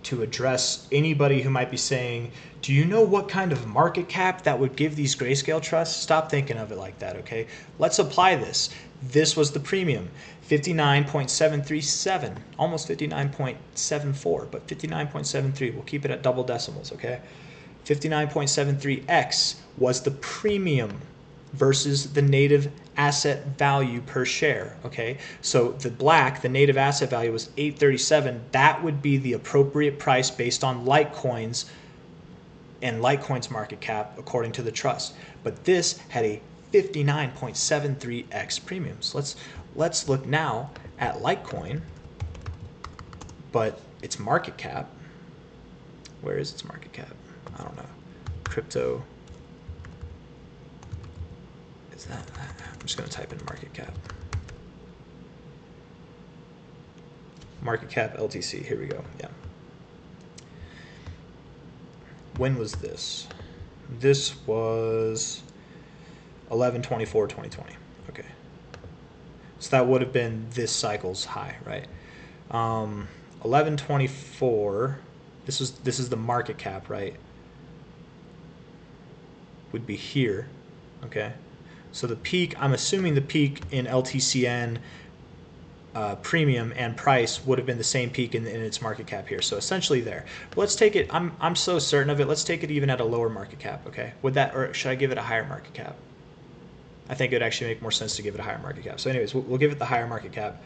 to address anybody who might be saying, do you know what kind of market cap that would give these Grayscale trusts? Stop thinking of it like that, okay? Let's apply this. This was the premium, 59.737, almost 59.74, but 59.73. We'll keep it at double decimals, okay? 59.73x was the premium versus the native asset value per share, okay? So the black, the native asset value was 837. That would be the appropriate price based on Litecoin's and Litecoin's market cap according to the trust. But this had a 59.73x premiums. Let's look now at Litecoin, but its market cap. Where is its market cap? I don't know. Crypto. Is that? I'm just going to type in market cap. Market cap LTC. Here we go. Yeah. When was this? This was 11/24/2020. Okay. So that would have been this cycle's high, right? 11/24. This is the market cap, right? Would be here. Okay. So the peak, I'm assuming the peak in LTCN premium and price would have been the same peak in its market cap here. So essentially there. But let's take it, I'm so certain of it, let's take it even at a lower market cap, okay? Would that, or should I give it a higher market cap? I think it would actually make more sense to give it a higher market cap. So anyways, we'll give it the higher market cap.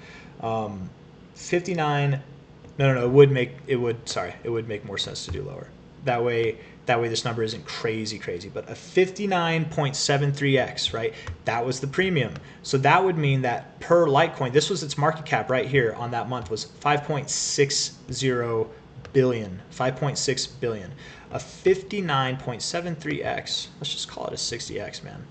59, no, it would make more sense to do lower. That way this number isn't crazy, but a 59.73x, right? That was the premium. So that would mean that per Litecoin, this was its market cap right here on that month was 5.60 billion, 5.6 billion. A 59.73x, let's just call it a 60x, man.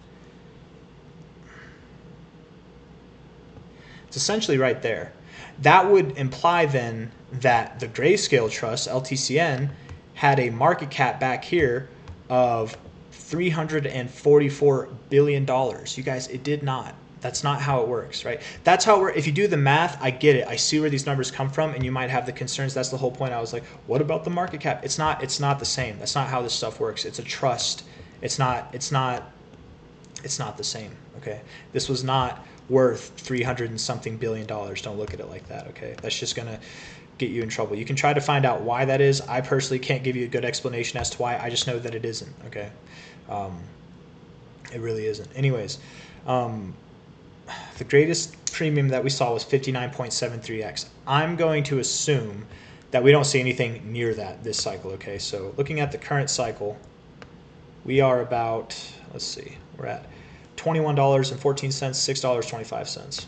It's essentially right there. That would imply then that the Grayscale Trust, LTCN, had a market cap back here of $344 billion. You guys, it did not. That's not how it works, right? That's how if you do the math, I get it. I see where these numbers come from, and you might have the concerns. That's the whole point. I was like, what about the market cap? It's not the same. That's not how this stuff works. It's a trust. It's not the same, okay? This was not worth 300 and something billion dollars. Don't look at it like that, okay? That's just gonna get you in trouble. You can try to find out why that is. I personally can't give you a good explanation as to why. I just know that it isn't, okay? It really isn't. Anyways, the greatest premium that we saw was 59.73x. I'm going to assume that we don't see anything near that this cycle, okay? So looking at the current cycle, we are about, let's see, we're at $21.14, $6.25.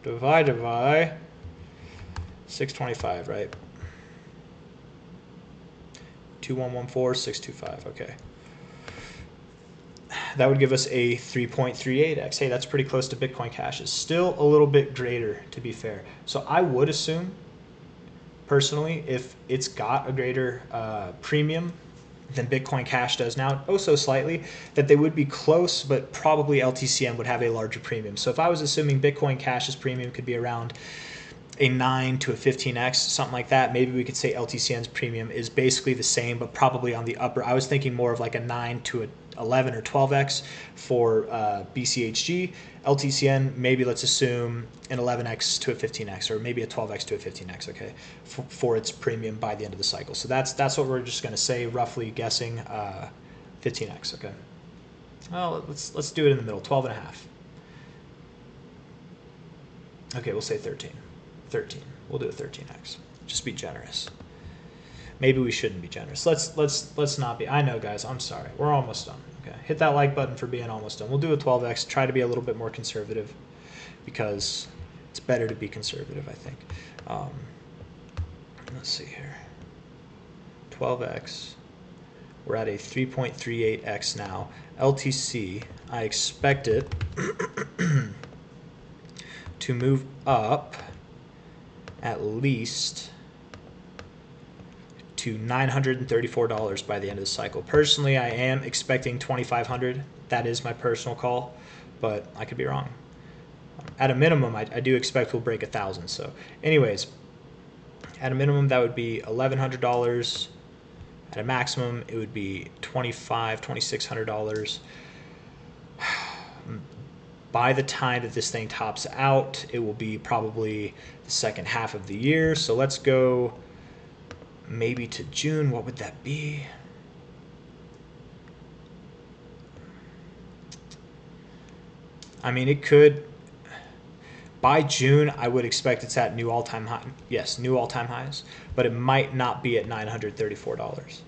Divided by 625, right? 2114,625, okay. That would give us a 3.38x. Hey, that's pretty close to Bitcoin Cash's. Still a little bit greater, to be fair. So I would assume, personally, if it's got a greater premium than Bitcoin Cash does now, oh so slightly, that they would be close, but probably LTCN would have a larger premium. So if I was assuming Bitcoin Cash's premium could be around a 9 to a 15x, something like that, maybe we could say LTCN's premium is basically the same, but probably on the upper. I was thinking more of like a 9 to a 11 or 12x for BCHG. LTCN, maybe let's assume an 11x to a 15x, or maybe a 12x to a 15x, okay, for its premium by the end of the cycle. So that's what we're just going to say, roughly guessing 15x, okay. Well, let's do it in the middle, 12 and a half. Okay, we'll say 13. We'll do a 13x. Just be generous. Maybe we shouldn't be generous. Let's not be. I know, guys. I'm sorry. We're almost done. Okay. Hit that like button for being almost done. We'll do a 12x. Try to be a little bit more conservative because it's better to be conservative, I think. let's see here, 12x. We're at a 3.38x now. LTC, I expect it to move up at least to $934 by the end of the cycle. Personally, I am expecting $2,500. That is my personal call, but I could be wrong. At a minimum, I do expect we'll break 1,000. So anyways, at a minimum, that would be $1,100. At a maximum, it would be $2,600. By the time that this thing tops out, it will be probably the second half of the year. So let's go maybe to June. What would that be? I mean, it could. By June, I would expect it's at new all-time high. Yes, new all-time highs, but it might not be at $934.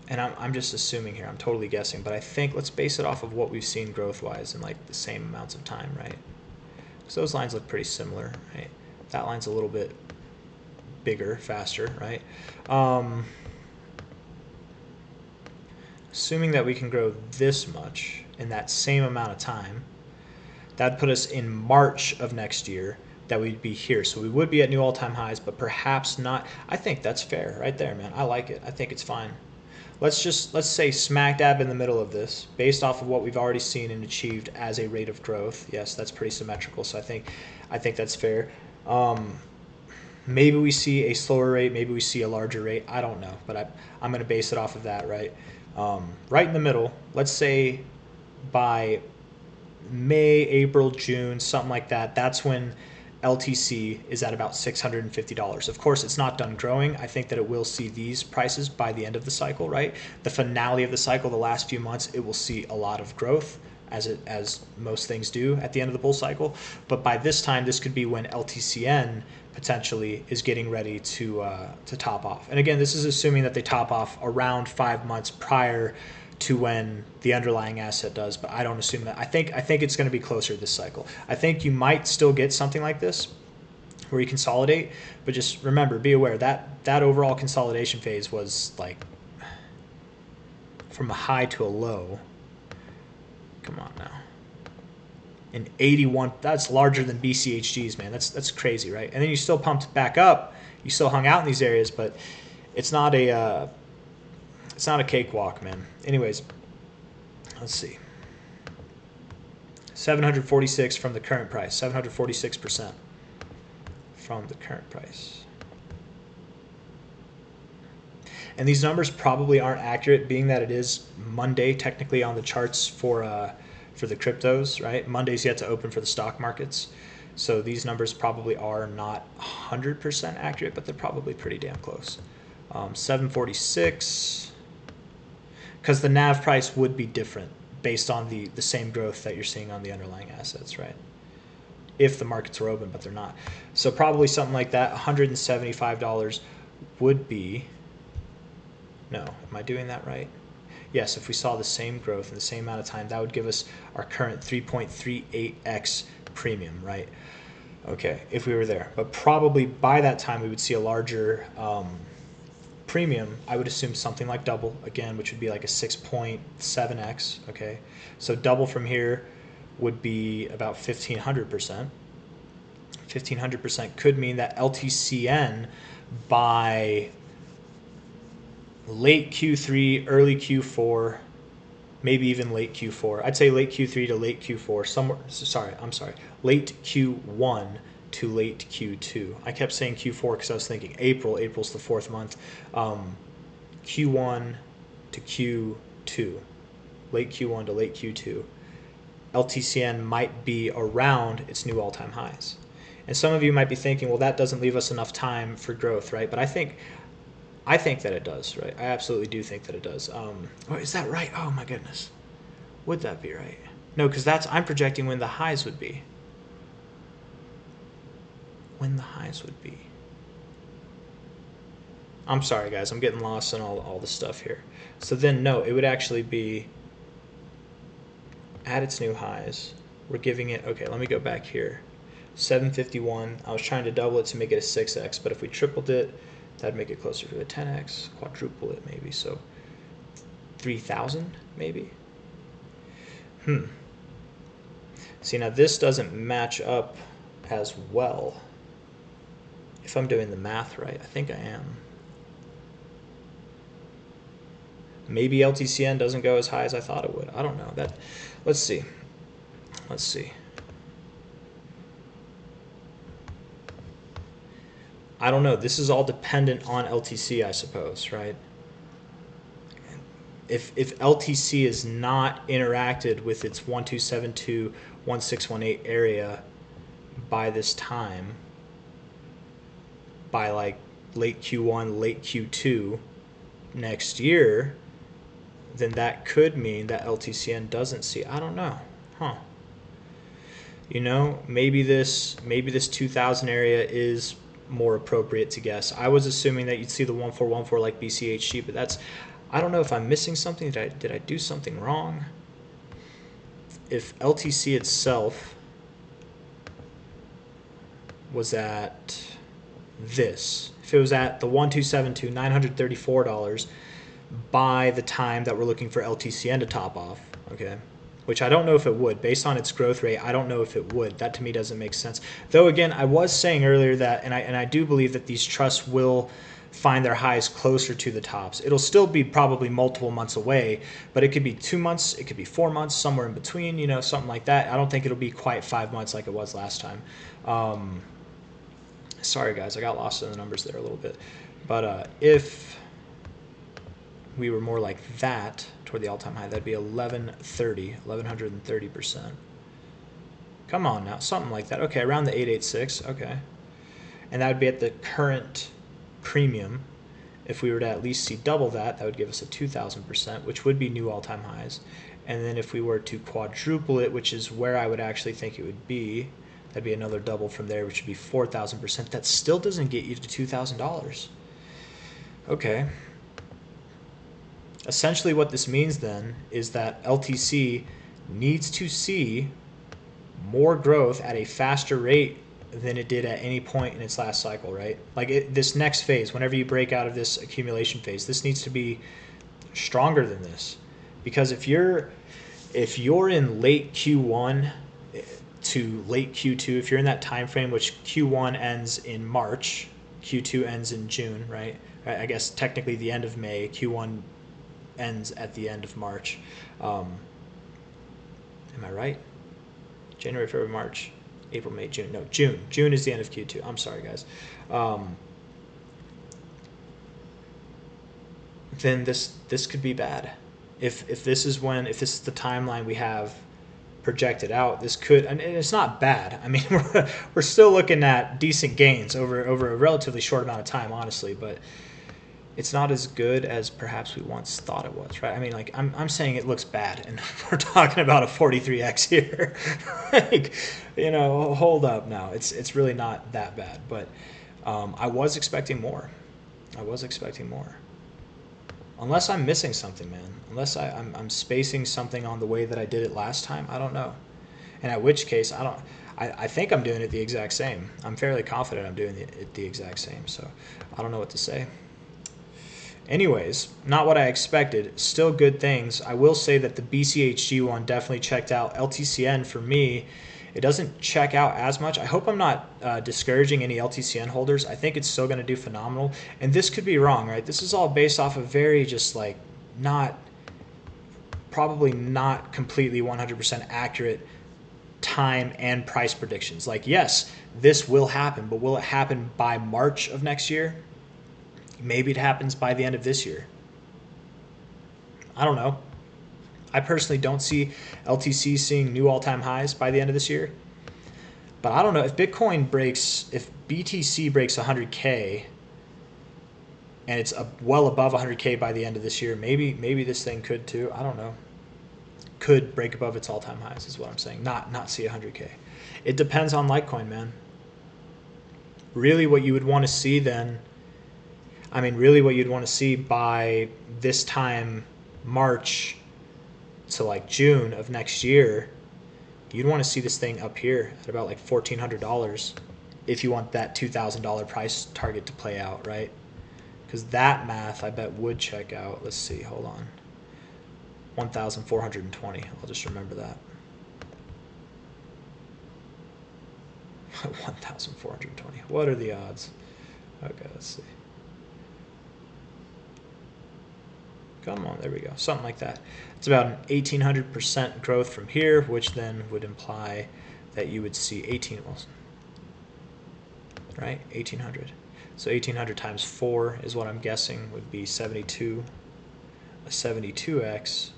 And I'm just assuming here. I'm totally guessing, but I think let's base it off of what we've seen growth-wise in like the same amounts of time, right? Because those lines look pretty similar, right? That line's a little bit bigger, faster, right? Assuming that we can grow this much in that same amount of time, that'd put us in March of next year, that we'd be here. So we would be at new all-time highs, but perhaps not. I think that's fair right there, man. I like it. I think it's fine. Let's say smack dab in the middle of this, based off of what we've already seen and achieved as a rate of growth. Yes, that's pretty symmetrical, so I think that's fair. Maybe we see a slower rate, maybe we see a larger rate. I don't know, but I'm going to base it off of that, right? Right in the middle, let's say by May, April, June, something like that, that's when LTC is at about $650. Of course, it's not done growing. I think that it will see these prices by the end of the cycle, right? The finale of the cycle, the last few months, it will see a lot of growth, as most things do at the end of the bull cycle. But by this time, this could be when LTCN potentially is getting ready to top off. And again, this is assuming that they top off around 5 months prior to when the underlying asset does, but I don't assume that. I think it's going to be closer this cycle. I think you might still get something like this where you consolidate, but just remember, be aware that overall consolidation phase was like from a high to a low. Come on now. In 81, that's larger than BCHGs, man. That's crazy, right? And then you still pumped back up. You still hung out in these areas, but it's not a cakewalk, man. Anyways, let's see. 746 from the current price. 746% from the current price. And these numbers probably aren't accurate, being that it is Monday technically on the charts for the cryptos, right? Monday's yet to open for the stock markets. So these numbers probably are not 100% accurate, but they're probably pretty damn close. 746, because the NAV price would be different based on the same growth that you're seeing on the underlying assets, right? If the markets were open, but they're not. So probably something like that, $175 would be, no, am I doing that right? Yes, if we saw the same growth in the same amount of time, that would give us our current 3.38x premium, right? Okay, if we were there. But probably by that time, we would see a larger premium. I would assume something like double, again, which would be like a 6.7x, okay? So double from here would be about 1,500%. 1,500% could mean that LTCN by late Q3, early Q4, maybe even late Q4. I'd say late Q3 to late Q4, late Q1 to late Q2. I kept saying Q4 because I was thinking April. April's the 4th month. Q1 to Q2, late Q1 to late Q2. LTCN might be around its new all-time highs. And some of you might be thinking, well, that doesn't leave us enough time for growth, right? But I think that it does, right? I absolutely do think that it does. Is that right? Oh my goodness. Would that be right? No, because I'm projecting when the highs would be. When the highs would be. I'm sorry, guys. I'm getting lost in all the stuff here. So then, no, it would actually be at its new highs. We're giving it, okay, let me go back here. 751. I was trying to double it to make it a 6x, but if we tripled it, that'd make it closer to a 10x. Quadruple it maybe, so 3,000 maybe. See, now this doesn't match up as well. If I'm doing the math right, I think I am. Maybe LTCN doesn't go as high as I thought it would. I don't know. Let's see. Let's see. I don't know. This is all dependent on LTC, I suppose, right? If LTC is not interacted with its 1272, 1618 area by this time, by like late Q1, late Q2 next year, then that could mean that LTCN doesn't see. I don't know. You know, maybe this 2000 area is more appropriate to guess. I was assuming that you'd see the 1414 like BCHG, but that's, I don't know if I'm missing something. Did I do something wrong? If LTC itself was at this, if it was at the 1272, $934 by the time that we're looking for LTCN to top off, okay, which I don't know if it would. Based on its growth rate, I don't know if it would. That to me doesn't make sense. Though again, I was saying earlier that, and I do believe that these trusts will find their highs closer to the tops. It'll still be probably multiple months away, but it could be 2 months, it could be 4 months, somewhere in between, you know, something like that. I don't think it'll be quite 5 months like it was last time. Sorry guys, I got lost in the numbers there a little bit. But if we were more like that toward the all-time high, that'd be 1130%. Come on now, something like that. Okay, around the 886, okay. And that would be at the current premium. If we were to at least see double that, that would give us a 2000%, which would be new all-time highs. And then if we were to quadruple it, which is where I would actually think it would be, that'd be another double from there, which would be 4000%. That still doesn't get you to $2,000. Okay. Essentially what this means then is that LTC needs to see more growth at a faster rate than it did at any point in its last cycle, right? Like this next phase, whenever you break out of this accumulation phase, this needs to be stronger than this. Because if you're in late Q1 to late Q2, if you're in that time frame, which Q1 ends in March, Q2 ends in June, right? I guess technically the end of May, Q1 ends at the end of March. Am I right? January, February, March, April, May, June. No, June. June is the end of Q2. I'm sorry, guys. Then this could be bad. If this is the timeline we have projected out, this could, and it's not bad. I mean, we're still looking at decent gains over a relatively short amount of time, honestly, but it's not as good as perhaps we once thought it was, right? I mean, like, I'm saying it looks bad, and we're talking about a 43x here. Like, you know, hold up now. It's really not that bad, but I was expecting more. Unless I'm missing something, man. Unless I'm spacing something on the way that I did it last time, I don't know. And at which case, I think I'm doing it the exact same. I'm fairly confident I'm doing it the exact same, so I don't know what to say. Anyways, not what I expected. Still good things. I will say that the BCHG one definitely checked out. LTCN for me, it doesn't check out as much. I hope I'm not discouraging any LTCN holders. I think it's still going to do phenomenal. And this could be wrong, right? This is all based off of very just like probably not completely 100% accurate time and price predictions. Like, yes, this will happen, but will it happen by March of next year? Maybe it happens by the end of this year. I don't know. I personally don't see LTC seeing new all-time highs by the end of this year. But I don't know if BTC breaks 100K and it's well above 100K by the end of this year, maybe this thing could too. I don't know. Could break above its all-time highs is what I'm saying. Not see 100K. It depends on Litecoin, man. Really what you would want to see then, really what you'd want to see by this time, March to like June of next year, you'd want to see this thing up here at about like $1,400 if you want that $2,000 price target to play out, right? Because that math, I bet, would check out. Let's see, hold on. 1,420. I'll just remember that. 1,420. What are the odds? Okay, let's see. Come on, there we go. Something like that. It's about an 1,800% growth from here, which then would imply that you would see 18, right? 1,800. So 1,800 times 4 is what I'm guessing would be 72. A 72x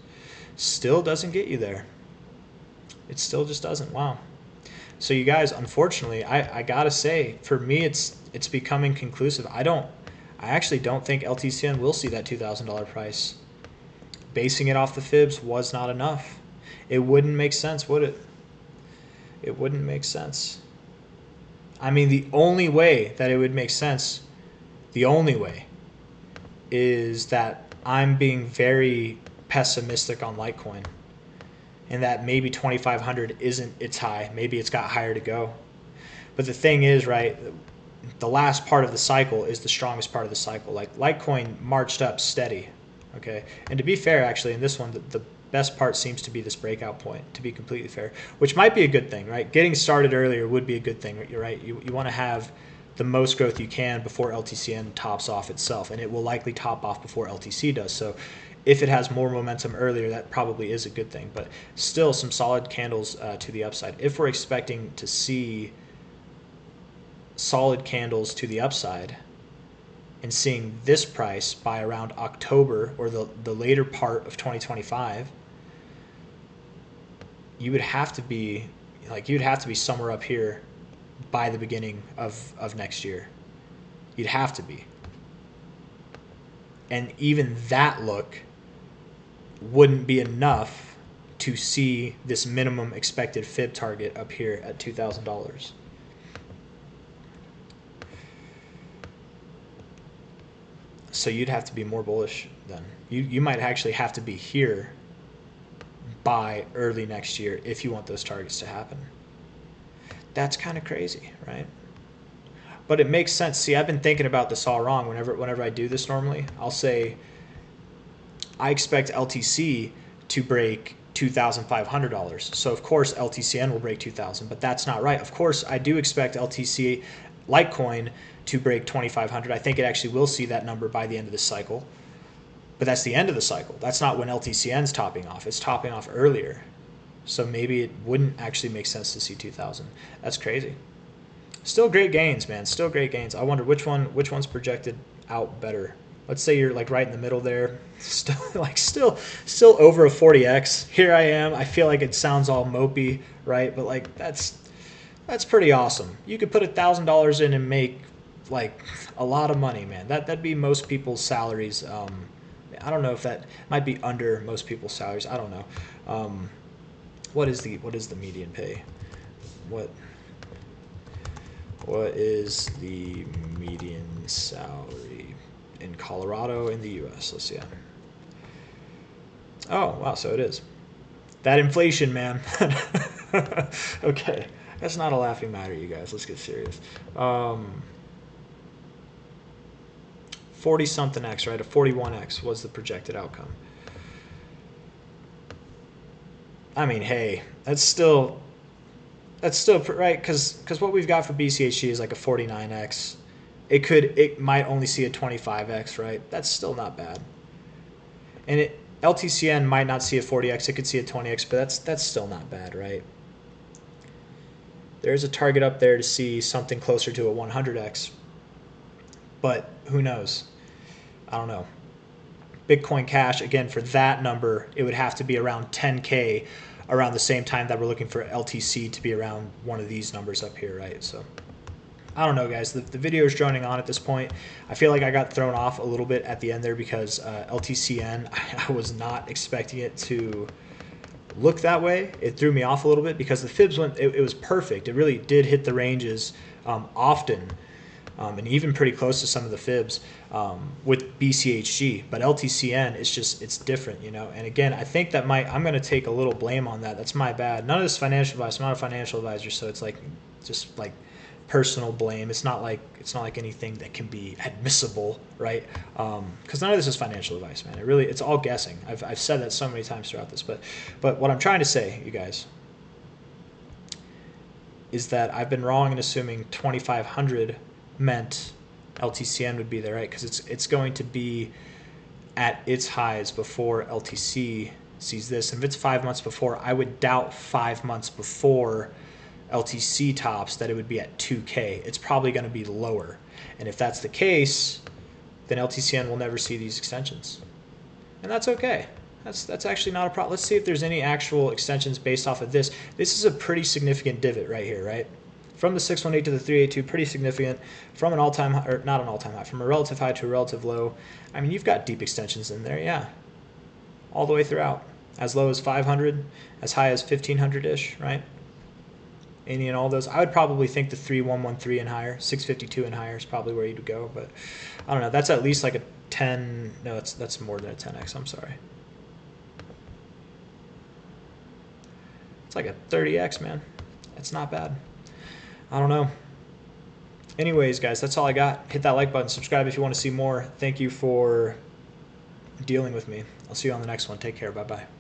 still doesn't get you there. It still just doesn't. Wow. So you guys, unfortunately, I gotta say, for me, it's becoming conclusive. I actually don't think LTCN will see that $2,000 price. Basing it off the fibs was not enough. It wouldn't make sense, would it? It wouldn't make sense. I mean, the only way that it would make sense, the only way, is that I'm being very pessimistic on Litecoin, and that maybe 2,500 isn't its high. Maybe it's got higher to go. But the thing is, right, the last part of the cycle is the strongest part of the cycle. Like, Litecoin marched up steady, okay? And to be fair, actually, in this one, the best part seems to be this breakout point, to be completely fair, which might be a good thing, right? Getting started earlier would be a good thing, you're right? You want to have the most growth you can before LTCN tops off itself, and it will likely top off before LTC does. So if it has more momentum earlier, that probably is a good thing. But still, some solid candles to the upside. If we're expecting to see solid candles to the upside and seeing this price by around October or the later part of 2025, you would have to be somewhere up here by the beginning of next year. You'd have to be. And even that look wouldn't be enough to see this minimum expected fib target up here at $2,000. So you'd have to be more bullish then. You might actually have to be here by early next year if you want those targets to happen. That's kind of crazy, right? But it makes sense. See, I've been thinking about this all wrong. Whenever I do this normally, I'll say I expect LTC to break $2,500. So of course LTCN will break 2,000, but that's not right. Of course, I do expect LTC Litecoin to break 2,500. I think it actually will see that number by the end of this cycle. But that's the end of the cycle. That's not when LTCN's topping off. It's topping off earlier. So maybe it wouldn't actually make sense to see 2,000. That's crazy. Still great gains, man. Still great gains. I wonder which one's projected out better. Let's say you're like right in the middle there. Still over a 40x. Here I am. I feel like it sounds all mopey, right? But like that's pretty awesome. You could put $1,000 in and make like a lot of money, man. That'd be most people's salaries. I don't know if that might be under most people's salaries. I don't know. What is the median pay? What is the median salary in Colorado in the U.S.? Let's see. Oh, wow, so it is. That inflation, man. Okay, that's not a laughing matter, you guys. Let's get serious. 40-something X, right? A 41X was the projected outcome. I mean, hey, that's still right, because what we've got for BCHG is like a 49X. It might only see a 25X, right? That's still not bad. And LTCN might not see a 40X. It could see a 20X, but that's still not bad, right? There's a target up there to see something closer to a 100X, but who knows? I don't know. Bitcoin Cash, again, for that number, it would have to be around 10K around the same time that we're looking for LTC to be around one of these numbers up here, right? So I don't know, guys. The video is droning on at this point. I feel like I got thrown off a little bit at the end there because LTCN, I was not expecting it to look that way. It threw me off a little bit because the fibs it was perfect. It really did hit the ranges often. and even pretty close to some of the fibs with BCHG. But LTCN, it's different, you know. And again, I think that I'm going to take a little blame on that. That's my bad. None of this financial advice. I'm not a financial advisor, so it's like just like personal blame. It's not like anything that can be admissible, right? Because none of this is financial advice, man. It's all guessing. I've said that so many times throughout this, but what I'm trying to say, you guys, is that I've been wrong in assuming 2,500 meant LTCN would be there, right? Because it's going to be at its highs before LTC sees this. And if it's 5 months before, I would doubt 5 months before LTC tops that it would be at 2K. It's probably going to be lower. And if that's the case, then LTCN will never see these extensions. And that's okay. That's actually not a problem. Let's see if there's any actual extensions based off of this. This is a pretty significant divot right here, right? From the 618 to the 382, pretty significant. From an all-time high, or not an all-time high, from a relative high to a relative low. I mean, you've got deep extensions in there, yeah. All the way throughout. As low as 500, as high as 1,500-ish, right? Any and all those. I would probably think the 3113 and higher, 652 and higher is probably where you'd go, but I don't know. That's at least like a 10, no, that's more than a 10x, I'm sorry. It's like a 30x, man. It's not bad. I don't know. Anyways, guys, that's all I got. Hit that like button. Subscribe if you want to see more. Thank you for dealing with me. I'll see you on the next one. Take care. Bye-bye.